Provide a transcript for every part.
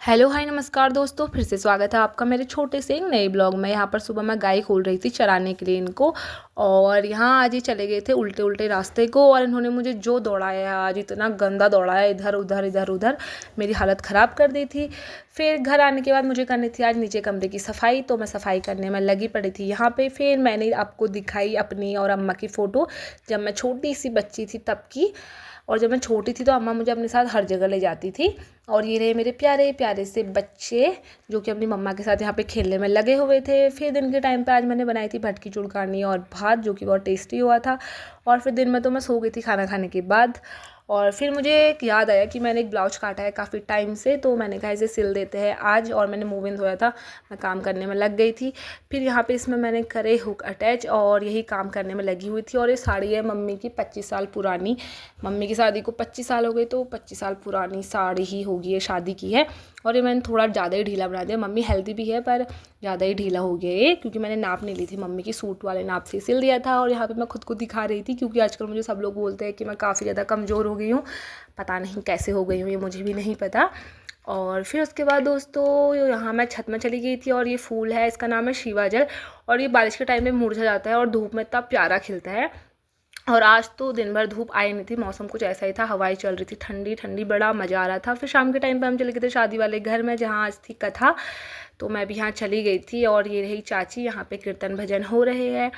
Hello hi नमस्कार दोस्तों, फिर से स्वागत है आपका मेरे छोटे से एक नए ब्लॉग में। यहाँ पर सुबह मैं गाय खोल रही थी चराने के लिए इनको, और यहाँ आज ये चले गए थे उल्टे उल्टे रास्ते को, और इन्होंने मुझे जो दौड़ाया है आज, इतना गंदा दौड़ाया, इधर उधर इधर उधर, मेरी हालत ख़राब कर दी थी। फिर घर आने के बाद मुझे करनी थी आज नीचे कमरे की सफाई, तो मैं सफाई करने में लगी पड़ी थी यहाँ पे। फिर मैंने आपको दिखाई अपनी और अम्मा की फ़ोटो जब मैं छोटी सी बच्ची थी तब की। और जब मैं छोटी थी तो अम्मा मुझे अपने साथ हर जगह ले जाती थी। और ये रहे मेरे प्यारे प्यारे से बच्चे जो कि अपनी मम्मा के साथ यहाँ पे खेलने में लगे हुए थे। फिर दिन के टाइम पे आज मैंने बनाई थी भटकी चुड़कानी और भात, जो कि बहुत टेस्टी हुआ था। और फिर दिन में तो मैं सो गई थी खाना खाने के बाद। और फिर मुझे एक याद आया कि मैंने एक ब्लाउज काटा है काफ़ी टाइम से, तो मैंने कहा इसे सिल देते हैं आज। और मैंने मूव इन धोया था, मैं काम करने में लग गई थी। फिर यहाँ पे इसमें मैंने करे हुक अटैच और यही काम करने में लगी हुई थी। और ये साड़ी है मम्मी की 25 साल पुरानी, मम्मी की शादी को 25 साल हो गए, तो 25 साल पुरानी साड़ी ही होगी, ये शादी की है। और ये मैंने थोड़ा ज़्यादा ही ढीला बना दिया, मम्मी हेल्दी भी है पर ज़्यादा ही ढीला हो गया ये, क्योंकि मैंने नाप नहीं ली थी, मम्मी की सूट वाले नाप से सिल दिया था। और यहाँ पे मैं खुद को दिखा रही थी, क्योंकि आजकल मुझे सब लोग बोलते हैं कि मैं काफ़ी ज़्यादा कमज़ोर हो गई हूँ। पता नहीं कैसे हो गई हूँ, ये मुझे भी नहीं पता। और फिर उसके बाद दोस्तों यहाँ मैं छत में चली गई थी, और ये फूल है, इसका नाम है शिवाजल। और ये बारिश के टाइम में मुरझा जाता है और धूप में इतना प्यारा खिलता है। और आज तो दिन भर धूप आई नहीं थी, मौसम कुछ ऐसा ही था, हवाएं चल रही थी ठंडी ठंडी, बड़ा मज़ा आ रहा था। फिर शाम के टाइम पे हम चले गए थे शादी वाले घर में, जहाँ आज थी कथा, तो मैं भी यहाँ चली गई थी। और ये रही चाची, यहाँ पे कीर्तन भजन हो रहे हैं।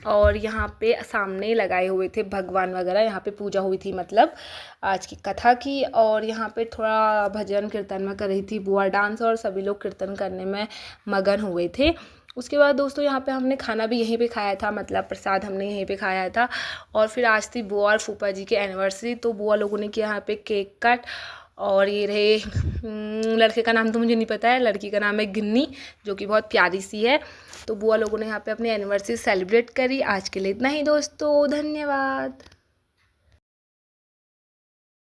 और यहाँ पे सामने लगाए हुए थे भगवान वगैरह, यहाँ पे पूजा हुई थी मतलब आज की कथा की। और यहाँ पे थोड़ा भजन कीर्तन में कर रही थी बुआ डांस, और सभी लोग कीर्तन करने में मगन हुए थे। उसके बाद दोस्तों यहाँ पे हमने खाना भी यहीं पे खाया था, मतलब प्रसाद हमने यहीं पे खाया था। और फिर आज थी बुआ और फूफा जी की एनिवर्सरी, तो बुआ लोगों ने किया यहाँ पे केक कट। और ये रहे लड़के का नाम तो मुझे नहीं पता है, लड़की का नाम है गिन्नी, जो कि बहुत प्यारी सी है। तो बुआ लोगों ने यहाँ पे अपनी एनिवर्सरी सेलिब्रेट करी। आज के लिए इतना ही दोस्तों, धन्यवाद।